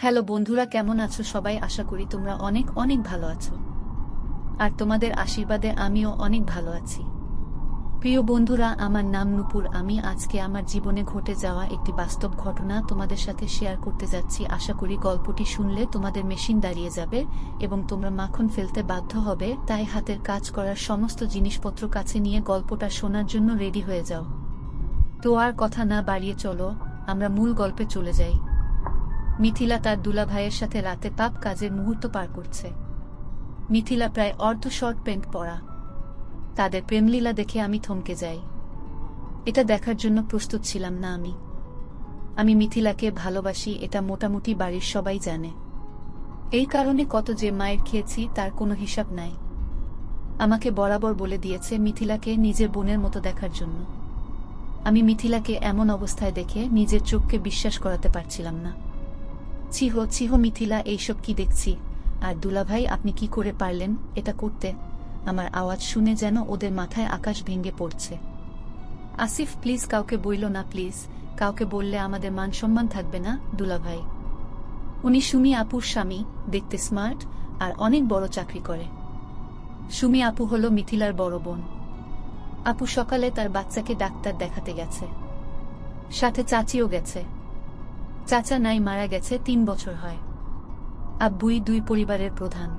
Hello বন্ধুরা, কেমন আছো সবাই? আশা করি তোমরা অনেক অনেক ভালো আছো। আর তোমাদের আশীর্বাদে আমিও অনেক ভালো আছি। প্রিয় বন্ধুরা, আমার নাম নূপুর। আমি আজকে আমার জীবনে ঘটে যাওয়া একটি বাস্তব ঘটনা তোমাদের সাথে শেয়ার করতে যাচ্ছি। আশা করি গল্পটি শুনলে তোমাদের মেশিন দাঁড়িয়ে যাবে এবং তোমরা মাখন ফেলতে বাধ্য হবে। তাই হাতের কাজ করার সমস্ত জিনিসপত্র কাছে নিয়ে গল্পটা শোনার জন্য রেডি হয়ে যাও। তো আর কথা না বাড়িয়ে চলো আমরা মূল গল্পে চলে যাই। মিথিলা তার দুলাভাইয়ের সাথে রাতে পাপ কাজের মুহূর্ত পার করছে। মিথিলা প্রায় অর্ধ শর্ট প্যান্ট পরা। তাদের প্রেমলীলা দেখে আমি থমকে যাই। এটা দেখার জন্য প্রস্তুত ছিলাম না। আমি মিথিলাকে ভালোবাসি, এটা মোটামুটি বাড়ির সবাই জানে। এই কারণে কত যে মায়ের খেয়েছি তার কোনো হিসাব নাই। আমাকে বরাবর বলে দিয়েছে মিথিলাকে নিজের বোনের মতো দেখার জন্য। আমি মিথিলাকে এমন অবস্থায় দেখে নিজের চোখকে বিশ্বাস করাতে পারছিলাম না। ছিহ ছিহ মিথিলা, এইসব কি দেখছি? আর দুলাভাই, আপনি কি করে পারলেন এটা করতে? আমার আওয়াজ শুনে যেন ওদের মাথায় আকাশ ভেঙে পড়ছে। আসিফ, প্লিজ কাউকে বইল না, প্লিজ। কাউকে বললে আমাদের মান সম্মান থাকবে না দুলাভাই। উনি সুমি আপুর স্বামী, দেখতে স্মার্ট আর অনেক বড় চাকরি করে। সুমি আপু হলো মিথিলার বড় বোন। আপু সকালে তার বাচ্চাকে ডাক্তার দেখাতে গেছে, সাথে চাচিও গেছে। চাচা নাই, মারা গেছে 3 বছর হয়। আব্বুই দুই পরিবারের প্রধান।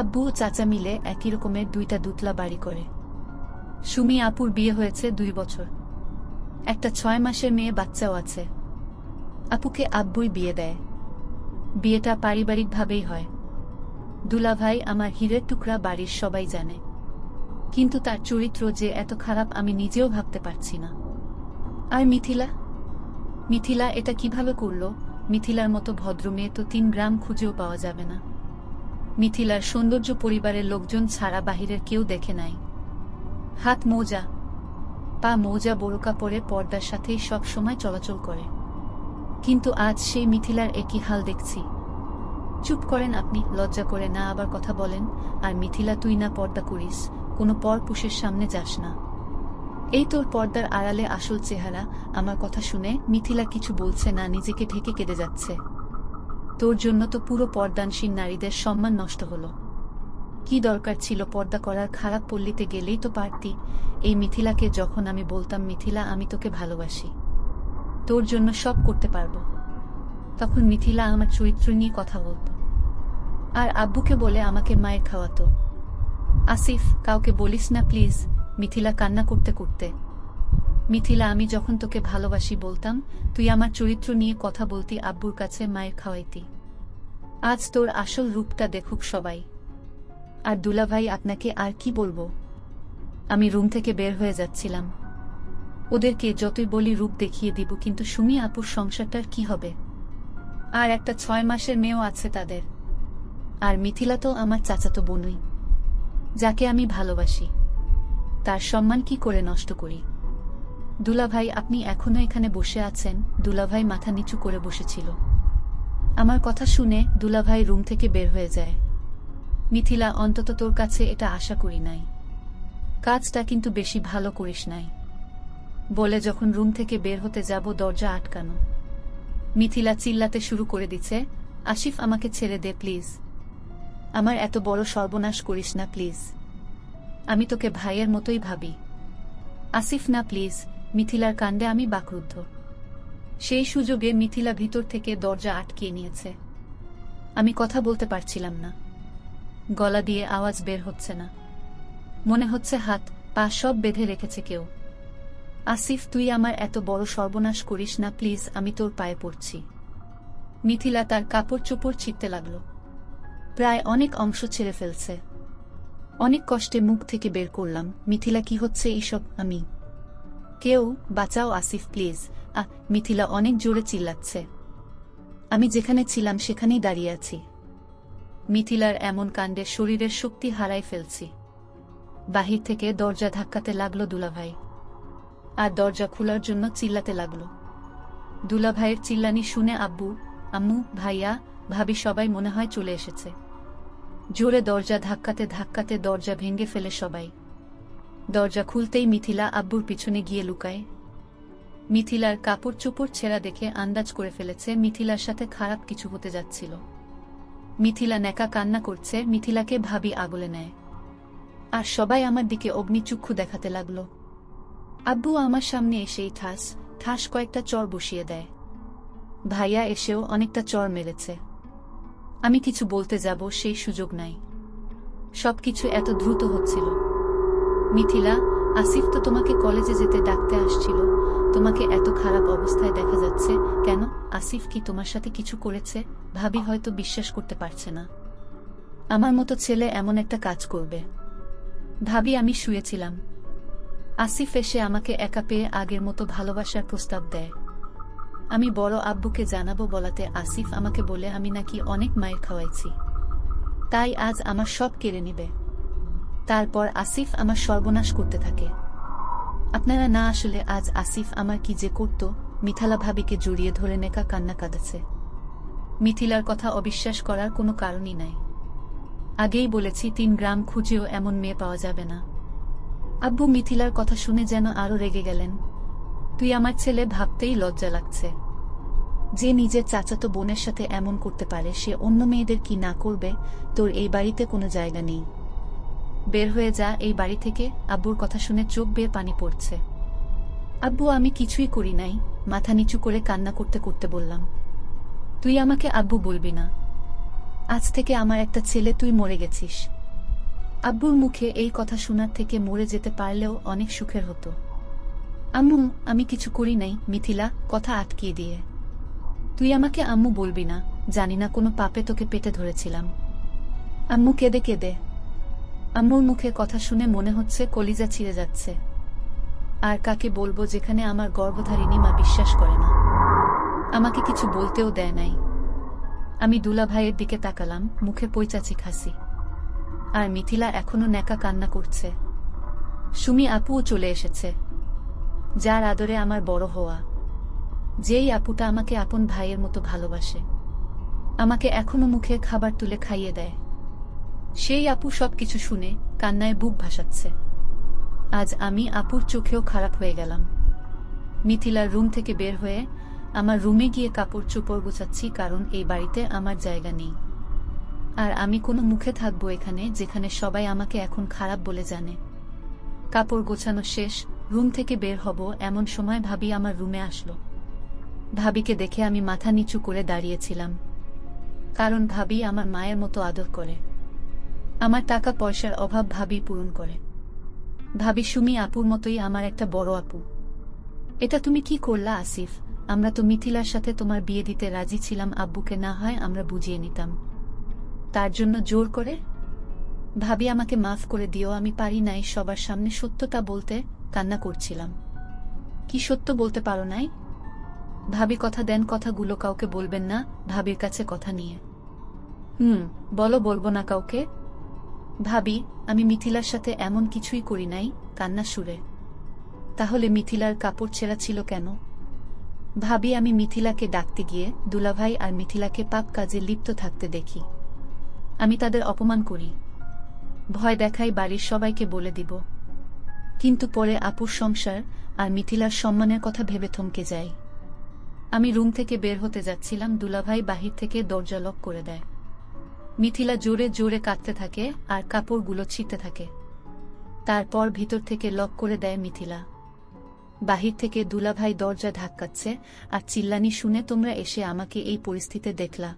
আব্বু ও চাচা মিলে একই রকমের 2টা দুতলা বাড়ি করে। সুমি আপুর বিয়ে হয়েছে 2 বছর, একটা 6 মাসের মেয়ে বাচ্চাও আছে। আপুকে আব্বুই বিয়ে দেয়। বিয়েটা পারিবারিকভাবেই হয়। দুলাভাই আমার হীরের টুকরা, বাড়ির সবাই জানে। কিন্তু তার চরিত্র যে এত খারাপ আমি নিজেও ভাবতে পারছি না। আর মিথিলা এটা কিভাবে করলো? মিথিলার মতো ভদ্র মেয়ে তো 3 গ্রাম খুঁজেও পাওয়া যাবে না। মিথিলার সৌন্দর্য পরিবারের লোকজন ছাড়া বাহিরের কেউ দেখে নাই। হাত মোজা, পা মোজা, বোরকা পরে পর্দার সাথেই সব সময় চলাচল করে। কিন্তু আজ সেই মিথিলার একই হাল দেখছি। চুপ করেন আপনি, লজ্জা করে না আবার কথা বলেন? আর মিথিলা, তুই না পর্দা করিস, কোনো পরপুষের সামনে যাস না। এই তোর পর্দার আড়ালে আসল চেহারা। আমার কথা শুনে মিথিলা কিছু বলছে না, নিজেকে ঢেকে কেঁদে যাচ্ছে। তোর জন্য তো পুরো পর্দানসীন নারীদের সম্মান নষ্ট হলো। কি দরকার ছিল পর্দা করার? খারাপ পল্লীতে গেলেই তো পারতি। এই মিথিলাকে যখন আমি বলতাম, মিথিলা আমি তোকে ভালোবাসি, তোর জন্য সব করতে পারবো, তখন মিথিলা আমার চরিত্র নিয়ে কথা বলতো আর আব্বুকে বলে আমাকে মায়ের খাওয়াতো। আসিফ, কাউকে বলিস না প্লিজ। মিথিলা কান্না করতে করতে। মিথিলা, আমি যখন তোকে ভালোবাসি বলতাম, তুই আমার চরিত্র নিয়ে কথা বলতি, আব্বুর কাছে মায়ের খাওয়াইতি। আজ তোর আসল রূপটা দেখুক সবাই। আর দুলাভাই, আপনাকে আর কি বলবো? আমি রুম থেকে বের হয়ে যাচ্ছিলাম। ওদেরকে যতই বলি রূপ দেখিয়ে দিব, কিন্তু সুমি আপুর সংসারটার কি হবে? আর একটা 6 মাসের মেয়েও আছে তাদের। আর মিথিলা তো আমার চাচাতো বোনই, যাকে আমি ভালোবাসি। তার সম্মান কি করে নষ্ট করি? দুলাভাই, আপনি এখনো এখানে বসে আছেন? দুলাভাই মাথা নিচু করে বসেছিল। আমার কথা শুনে দুলাভাই রুম থেকে বের হয়ে যায়। মিথিলা, অন্তত তোর কাছে এটা আশা করি নাই। কাজটা কিন্তু বেশি ভালো করিস নাই, বলে যখন রুম থেকে বের হতে যাব দরজা আটকানো। মিথিলা চিল্লাতে শুরু করে দিচ্ছে, আসিফ আমাকে ছেড়ে দে প্লিজ, আমার এত বড় সর্বনাশ করিস না প্লিজ, আমি তোকে ভাইয়ের মতোই ভাবি। আসিফ না প্লিজ। মিথিলার কাণ্ডে আমি বাকরুদ্ধ। সেই সুযোগে মিথিলা ভিতর থেকে দরজা আটকিয়ে নিয়েছে। আমি কথা বলতে পারছিলাম না, গলা দিয়ে আওয়াজ বের হচ্ছে না। মনে হচ্ছে হাত পা সব বেঁধে রেখেছে কেউ। আসিফ, তুই আমার এত বড় সর্বনাশ করিস না প্লিজ, আমি তোর পায়ে পড়ছি। মিথিলা তার কাপড় চোপড় ছিঁড়তে লাগল, প্রায় অনেক অংশ ছেড়ে ফেলছে। অনেক কষ্টে মুখ থেকে বের করলাম, মিথিলা কি হচ্ছে এইসব? আমি কেউ বাঁচাও আসিফ প্লিজ। মিথিলা অনেক জোরে চিল্লাচ্ছে। আমি যেখানে ছিলাম সেখানেই দাঁড়িয়ে আছি। মিথিলার এমন কাণ্ডে শরীরের শক্তি হারাই ফেলছি। বাহির থেকে দরজা ধাক্কাতে লাগলো দুলাভাই, আর দরজা খোলার জন্য চিল্লাতে লাগলো। দুলাভাইয়ের চিল্লানি শুনে আব্বু, আম্মু, ভাইয়া, ভাবি সবাই মনে হয় চলে এসেছে। জোরে দরজা ধাক্কাতে ধাক্কাতে দরজা ভেঙে ফেলে সবাই। দরজা খুলতেই মিথিলা আব্বুর পিছনে গিয়ে লুকায়। মিথিলার কাপড় চোপড় ছেঁড়া দেখে আন্দাজ করে ফেলেছে মিথিলার সাথে খারাপ কিছু হতে যাচ্ছিল। মিথিলা নেকা কান্না করছে, মিথিলাকে ভাবি আগলে নেয়। আর সবাই আমার দিকে অগ্নিচক্ষু দেখাতে লাগলো। আব্বু আমার সামনে এসেই ঠাস ঠাস কয়েকটা চর বসিয়ে দেয়। ভাইয়া এসেও অনেকটা চর মেরেছে। আমি কিছু বলতে যাব সেই সুযোগ নাই। সবকিছু এত দ্রুত হচ্ছিল। মিথিলা, আসিফ তো তোমাকে কলেজে যেতে ডাকতে আসছিল। তোমাকে এত খারাপ অবস্থায় দেখা যাচ্ছে কেন? আসিফ কি তোমার সাথে কিছু করেছে? ভাবি হয়তো বিশ্বাস করতে পারছে না আমার মতো ছেলে এমন একটা কাজ করবে। ভাবি, আমি শুয়েছিলাম। আসিফ এসে আমাকে একা পেয়ে আগের মতো ভালোবাসার প্রস্তাব দেয়। আমি বড় আব্বুকে জানাবো বলাতে আসিফ আমাকে বলে আমি নাকি অনেক মায়ের খাওয়াইছি, তাই আজ আমার সব কেড়ে নিবে। তারপর আসিফ আমার সর্বনাশ করতে থাকে। আপনারা না আসলে আজ আসিফ আমার কি যে করত। মিথিলা ভাবিকে জড়িয়ে ধরে নেকা কান্না কাঁদাচ্ছে। মিথিলার কথা অবিশ্বাস করার কোনো কারণই নাই। আগেই বলেছি 3 গ্রাম খুঁজেও এমন মেয়ে পাওয়া যাবে না। আব্বু মিথিলার কথা শুনে যেন আরো রেগে গেলেন। তুই আমার ছেলে, ভাবতেই লজ্জা লাগছে। যে নিজের চাচাতো বোনের সাথে এমন করতে পারে সে অন্য মেয়েদের কি না করবে? তোর এই বাড়িতে কোনো জায়গা নেই, বের হয়ে যা এই বাড়ি থেকে। আব্বুর কথা শুনে চোখ বেয়ে পানি পড়ছে। আব্বু, আমি কিছুই করি নাই। মাথা নিচু করে কান্না করতে করতে বললাম। তুই আমাকে আব্বু বলবি না। আজ থেকে আমার একটা ছেলে, তুই মরে গেছিস। আব্বুর মুখে এই কথা শোনার থেকে মরে যেতে পারলেও অনেক সুখের হতো। আম্মু, আমি কিছু করি নাই। মিথিলা কথা আটকিয়ে দিয়ে, তুই আমাকে আম্মু বলবি না। জানি না কোনো পাপে তোকে পেটে ধরেছিলাম। আম্মু কেঁদে কেঁদে। আম্মুর মুখে কথা শুনে মনে হচ্ছে কলিজা ছিঁড়ে যাচ্ছে। আর কাকে বলবো যেখানে আমার গর্ভধারিণী মা বিশ্বাস করে না, আমাকে কিছু বলতেও দেয় নাই। আমি দুলা ভাইয়ের দিকে তাকালাম, মুখে পৈচাচি হাসি। আর মিথিলা এখনো নেকা কান্না করছে। সুমি আপুও চলে এসেছে, যার আদরে আমার বড় হওয়া। যেই আপুটা আমাকে আপন ভাইয়ের মতো ভালোবাসে, আমাকে এখনো মুখে খাবার তুলে খাইয়ে দেয়। সেই আপু সবকিছু শুনে কান্নায় বুক ভাসাচ্ছে। আজ আমি আপুর চোখেও খারাপ হয়ে গেলাম। মিথিলার রুম থেকে বের হয়ে আমার রুমে গিয়ে কাপড় চোপড় গোছাচ্ছি, কারণ এই বাড়িতে আমার জায়গা নেই। আর আমি কোনো মুখে থাকবো এখানে যেখানে সবাই আমাকে এখন খারাপ বলে জানে। কাপড় গোছানো শেষ, রুম থেকে বের হব এমন সময় ভাবি আমার রুমে আসলো। ভাবিকে দেখে আমি মাথা নিচু করে দাঁড়িয়েছিলাম, কারণ ভাবি আমার মায়ের মতো আদর করে। আমার টাকা পয়সার অভাব ভাবি পূরণ করে। ভাবি সুমি আপুর মতোই আমার একটা বড় আপু। এটা তুমি কি করলা আসিফ? আমরা তো মিথিলার সাথে তোমার বিয়ে দিতে রাজি ছিলাম। আব্বুকে না হয় আমরা বুঝিয়ে নিতাম, তার জন্য জোর করে? ভাবি আমাকে মাফ করে দিও, আমি পারি নাই সবার সামনে সত্যটা বলতে। কান্না করছিলাম। কি সত্য বলতে পারো নাই? ভাবি কথা দেন, কথাগুলো কাউকে বলবেন না। ভাবির কাছে কথা নিয়ে। বলো। বলবো না কাউকে। ভাবি, আমি মিথিলার সাথে এমন কিছুই করি নাই। কান্না সুরে। তাহলে মিথিলার কাপড় ছেঁড়া ছিল কেন? ভাবি, আমি মিথিলাকে ডাকতে গিয়ে দুলাভাই আর মিথিলাকে পাপ কাজে লিপ্ত থাকতে দেখি। আমি তাদের অপমান করি, ভয় দেখাই বাড়ির সবাইকে বলে দিব। কিন্তু পরে আপুর সংসার আর মিথিলার সম্মানের কথা ভেবে থমকে যাই। আমি রুম থেকে বের হতে যাচ্ছিলাম, দুলাভাই বাহির থেকে দরজা লক করে দেয়। মিথিলা জোরে জোরে কাঁদতে থাকে আর কাপড়গুলো ছিঁড়তে থাকে। তারপর ভিতর থেকে লক করে দেয় মিথিলা। বাহির থেকে দুলাভাই দরজা ধাক্কাচ্ছে আর চিল্লানি শুনে তোমরা এসে আমাকে এই পরিস্থিতিতে দেখলা।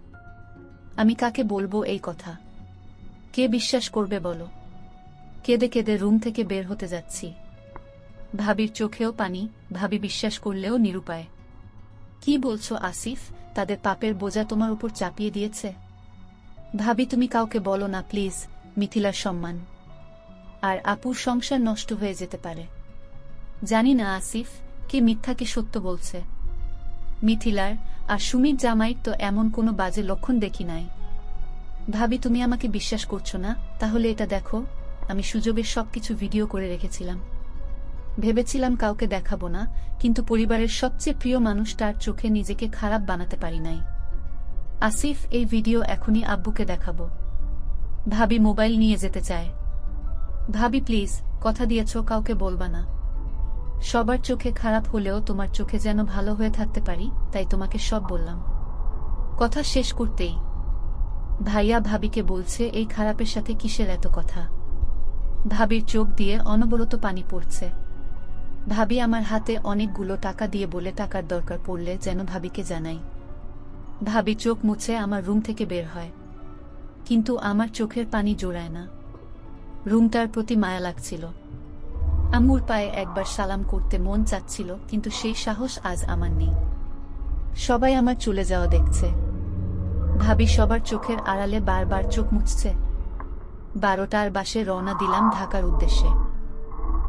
আমি কাকে বলবো এই কথা? কে বিশ্বাস করবে বলো? কেঁদে কেঁদে রুম থেকে বের হতে যাচ্ছি। ভাবির চোখেও পানি। ভাবি বিশ্বাস করলেও নিরুপায়। কি বলছো আসিফ? তাদের পাপের বোঝা তোমার উপর চাপিয়ে দিয়েছে? ভাবি, তুমি কাউকে বলো না প্লিজ। মিথিলার সম্মান আর আপুর সংসার নষ্ট হয়ে যেতে পারে। জানি না আসিফ, কে মিথ্যা কে সত্য বলছে। মিথিলার আর সুমির জামাইর তো এমন কোনো বাজে লক্ষণ দেখি নাই। ভাবি, তুমি আমাকে বিশ্বাস করছো না? তাহলে এটা দেখো, আমি সুযোগের সবকিছু ভিডিও করে রেখেছিলাম। ভেবেছিলাম কাউকে দেখাবো না, কিন্তু পরিবারের সবচেয়ে প্রিয় মানুষটার চোখে নিজেকে খারাপ বানাতে পারি নাই। আসিফ, এই ভিডিও এখনই আব্বুকে দেখাবো। ভাবি মোবাইল নিয়ে যেতে চায়। ভাবি প্লিজ, কথা দিয়েছ কাউকে বলবা না। সবার চোখে খারাপ হলেও তোমার চোখে যেন ভালো হয়ে থাকতে পারি, তাই তোমাকে সব বললাম। কথা শেষ করতেই ভাইয়া ভাবিকে বলছে, এই খারাপের সাথে কিসের এত কথা? ভাবির চোখ দিয়ে অনবরত পানি পড়ছে। ভাবি আমার হাতে অনেকগুলো টাকা দিয়ে বলে টাকার দরকার পড়লে যেন ভাবিকে জানাই। ভাবি চোখ মুছে আমার রুম থেকে বের হয়, কিন্তু আমার চোখের পানি জোড়ায় না। রুমটার প্রতি মায়া লাগছিল। আম্মুর পায়ে একবার সালাম করতে মন চাচ্ছিল, কিন্তু সেই সাহস আজ আমার নেই। সবাই আমার চলে যাওয়া দেখছে। ভাবি সবার চোখের আড়ালে বারবার চোখ মুছছে। 12টার বাসে রওনা দিলাম ঢাকার উদ্দেশ্যে।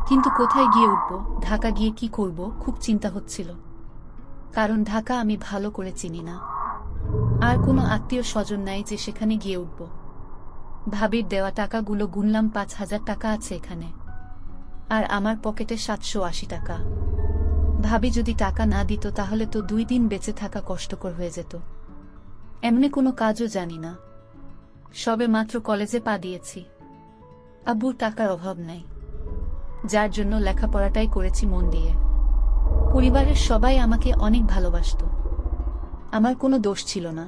কিন্তু কোথায় গিয়ে উঠব, ঢাকা গিয়ে কি করব, খুব চিন্তা হচ্ছিল। কারণ ঢাকা আমি ভালো করে চিনি না। আর কোনো আত্মীয় স্বজন নাই যে সেখানে গিয়ে উঠব। ভাবির দেওয়া টাকাগুলো গুনলাম, 5,000 টাকা আছে এখানে, আর আমার পকেটে 780 টাকা। ভাবি যদি টাকা না দিত তাহলে তো 2 দিন বেঁচে থাকা কষ্টকর হয়ে যেত। এমনি কোনো কাজও জানি না, সবে মাত্র কলেজে পা দিয়েছি। আব্বুর টাকার অভাব নাই, যার জন্য লেখাপড়াটাই করেছি মন দিয়ে। পরিবারের সবাই আমাকে অনেক ভালোবাসত। আমার কোনো দোষ ছিল না,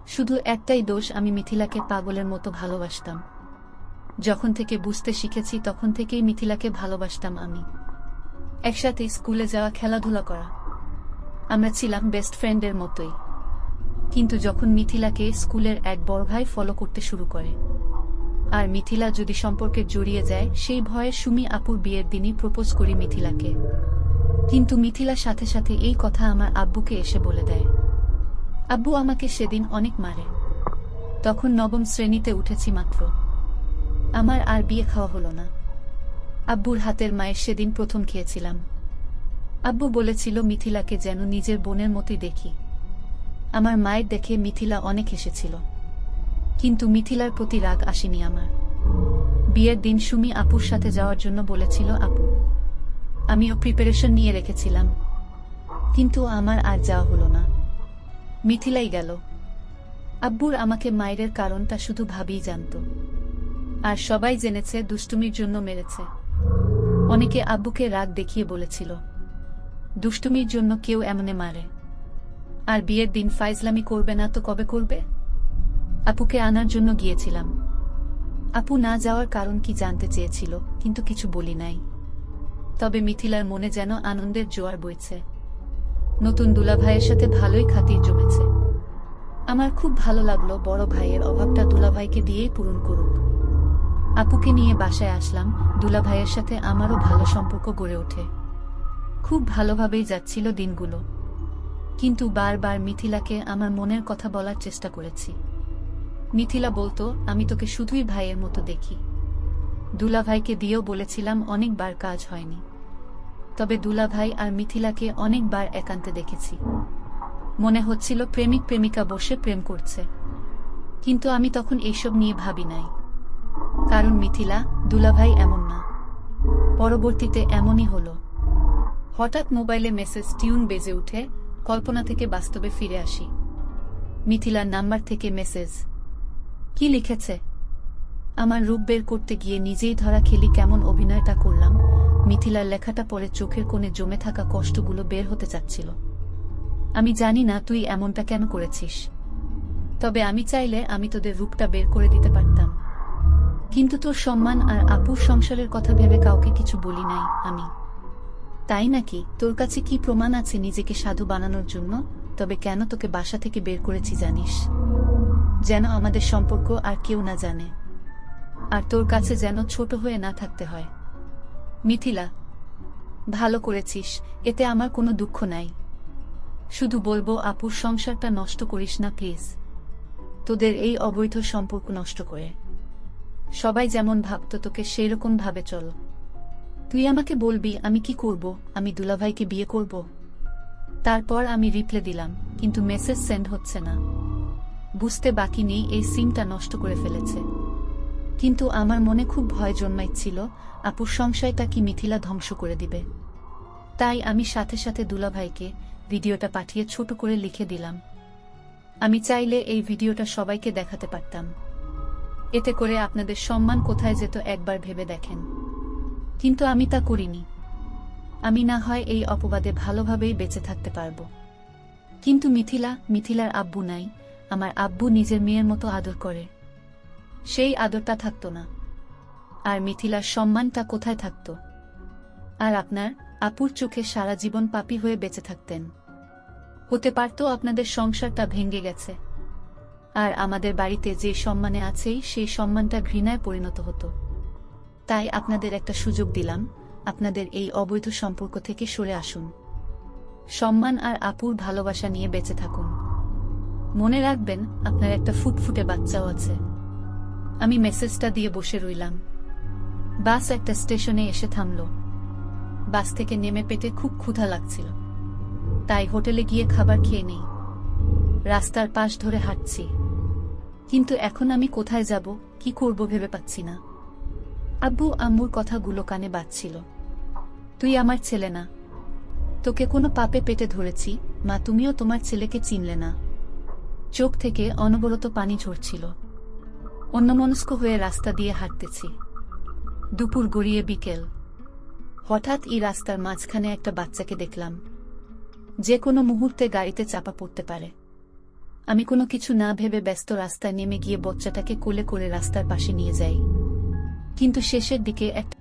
শুধু একটাই দোষ, আমি মিথিলাকে পাগলের মতো ভালোবাসতাম। যখন থেকে বুঝতে শিখেছি তখন থেকেই মিথিলাকে ভালোবাসতাম আমি। একসাথে স্কুলে যাওয়া, খেলাধুলা করা, আমরা ছিলাম বেস্ট ফ্রেন্ডের মতোই। কিন্তু যখন মিথিলাকে স্কুলের এক বড় ভাই ফলো করতে শুরু করে, আর মিথিলা যদি সম্পর্কে জড়িয়ে যায়, সেই ভয়ে সুমি আপুর বিয়ের দিনই প্রপোজ করি মিথিলাকে। কিন্তু মিথিলার সাথে সাথে এই কথা আমার আব্বুকে এসে বলে দেয়। আব্বু আমাকে সেদিন অনেক মারে। তখন 9ম শ্রেণীতে উঠেছি মাত্র। আমার আর বিয়ে খাওয়া হলো না। আব্বুর হাতের মায়ের সেদিন প্রথম খেয়েছিলাম। আব্বু বলেছিল মিথিলাকে যেন নিজের বোনের মতোই দেখি। আমার মায়ের দেখে মিথিলা অনেক হেসেছিল, কিন্তু মিথিলার প্রতি রাগ আসেনি আমার। বিয়ের দিন সুমি আপুর সাথে যাওয়ার জন্য বলেছিল আপু। আমিও প্রিপারেশন নিয়ে রেখেছিলাম, কিন্তু আমার আর যাওয়া হলো না। মিথিলাই গেল। আব্বুর আমাকে মায়ের কারণটা শুধু ভাবিই জানত, আর সবাই জেনেছে দুষ্টুমির জন্য মেরেছে। অনেকে আব্বুকে রাগ দেখিয়ে বলেছিল দুষ্টুমির জন্য কেউ এমনে মারে। আর বিয়ের দিন ফাইজলামি করবে না তো কবে করবে? আপুকে আনার জন্য গিয়েছিলাম। আপু না যাওয়ার কারণ কি জানতে চেয়েছিল, কিন্তু কিছু বলি নাই। তবে মিথিলার মনে যেন আনন্দের জোয়ার বইছে। নতুন দুলাভাইয়ের সাথে ভালোই খাতির জমেছে। আমার খুব ভালো লাগলো, বড় ভাইয়ের অভাবটা দুলাভাইকে দিয়েই পূরণ করুক। আপুকে নিয়ে বাসায় আসলাম। দুলাভাইয়ের সাথে আমারও ভালো সম্পর্ক গড়ে ওঠে। খুব ভালোভাবেই যাচ্ছিল দিনগুলো, কিন্তু বারবার মিথিলাকে আমার মনের কথা বলার চেষ্টা করেছি। মিথিলা বলতো আমি তোকে শুধুই ভাইয়ের মতো দেখি। দুলাভাইকে দিয়েও বলেছিলাম, অনেকবার কাজ হয়নি। তবে দুলাভাই আর মিথিলাকে অনেকবার একান্তে দেখেছি। মনে হচ্ছিল প্রেমিক প্রেমিকা বসে প্রেম করছে, কিন্তু আমি তখন এইসব নিয়ে ভাবি নাই। কারণ মিথিলা, দুলাভাই এমন না। পরবর্তীতে এমনই হলো। হঠাৎ মোবাইলে মেসেজ টিউন বেজে উঠে, কল্পনা থেকে বাস্তবে ফিরে আসি। মিথিলার নাম্বার থেকে মেসেজ। কি লিখেছে? আমার রূপ বের করতে গিয়ে নিজেই ধরা খেলি কেমন অভিনয়টা করলাম। মিথিলার লেখাটা পরে চোখের কোণে জমে থাকা কষ্টগুলো বের হতে চাচ্ছিল। আমি জানি না তুই এমনটা কেন করেছিস, তবে আমি চাইলে আমি তোদের রূপটা বের করে দিতে পারতাম। কিন্তু তোর সম্মান আর আপুর সংসারের কথা ভেবে কাউকে কিছু বলি নাই আমি। তাই নাকি? তোর কাছে কি প্রমাণ আছে নিজেকে সাধু বানানোর জন্য? তবে কেন তোকে বাসা থেকে বের করেছি জানিস? যেন আমাদের সম্পর্ক আর কেউ না জানে, আর তোর কাছে যেন ছোট হয়ে না থাকতে হয়। মিথিলা, ভালো করেছিস, এতে আমার কোনো দুঃখ নাই। শুধু বলবো আপুর সংসারটা নষ্ট করিস না প্লিজ। তোদের এই অবৈধ সম্পর্ক নষ্ট করে সবাই যেমন ভাবতো তোকে সেইরকম ভাবে চল। তুই আমাকে বলবি আমি কি করব? আমি দুলাভাইকে বিয়ে করব? তারপর আমি রিপ্লাই দিলাম, কিন্তু মেসেজ সেন্ড হচ্ছে না। বুঝতে বাকি নেই এই সিমটা নষ্ট করে ফেলেছে। কিন্তু আমার মনে খুব ভয় জন্মাইছিল, আপুর সংশয়টা কি মিথিলা ধ্বংস করে দিবে। তাই আমি সাথে সাথে দুলাভাইকে ভিডিওটা পাঠিয়ে ছোট করে লিখে দিলাম, আমি চাইলে এই ভিডিওটা সবাইকে দেখাতে পারতাম। এতে করে আপনাদের সম্মান কোথায় যেত একবার ভেবে দেখেন। কিন্তু আমি তা করিনি। আমি না হয় এই অপবাদে ভালোভাবেই বেঁচে থাকতে পারব। কিন্তু মিথিলার আব্বু নাই। আমার আব্বু নিজের মেয়ের মতো আদর করে। সেই আদরটা থাকতো না। আর মিথিলার সম্মানটা কোথায় থাকত? আর আপনার আপুর চোখে সারা জীবন পাপী হয়ে বেঁচে থাকতেন। হতে পারত আপনাদের সংসারটা ভেঙে গেছে, আর আমাদের বাড়িতে যে সম্মানে আছেই সেই সম্মানটা ঘৃণায় পরিণত হতো। তাই আপনাদের একটা সুযোগ দিলাম, আপনাদের এই অবৈধ সম্পর্ক থেকে সরে আসুন। সম্মান আর আপুর ভালোবাসা নিয়ে বেঁচে থাকুন। মনে রাখবেন, আপনার একটা ফুটফুটে বাচ্চাও আছে। আমি মেসেজটা দিয়ে বসে রইলাম। বাস একটা স্টেশনে এসে থামল। বাস থেকে নেমে পেটে খুব ক্ষুধা লাগছিল, তাই হোটেলে গিয়ে খাবার খেয়ে নেই। রাস্তার পাশ ধরে হাঁটছি, কিন্তু এখন আমি কোথায় যাব, কি করব ভেবে পাচ্ছি না। আব্বু আম্মুর কথাগুলো কানে বাজছিল। তুই আমার ছেলে না, তোকে কোনো পাপে পেটে ধরেছি। মা, তুমিও তোমার ছেলেকে চিনলে না। চোখ থেকে অনবরত পানি ঝরছিল। অন্যমনস্ক হয়ে রাস্তা দিয়ে হাঁটতেছি। দুপুর গড়িয়ে বিকেল। হঠাৎ এই রাস্তার মাঝখানে একটা বাচ্চাকে দেখলাম, যে কোনো মুহূর্তে গাড়িতে চাপা পড়তে পারে। আমি কোনো কিছু না ভেবে ব্যস্ত রাস্তায় নেমে গিয়ে বাচ্চাটাকে কোলে করে রাস্তার পাশে নিয়ে যাই। কিন্তু শেষের দিকে একটা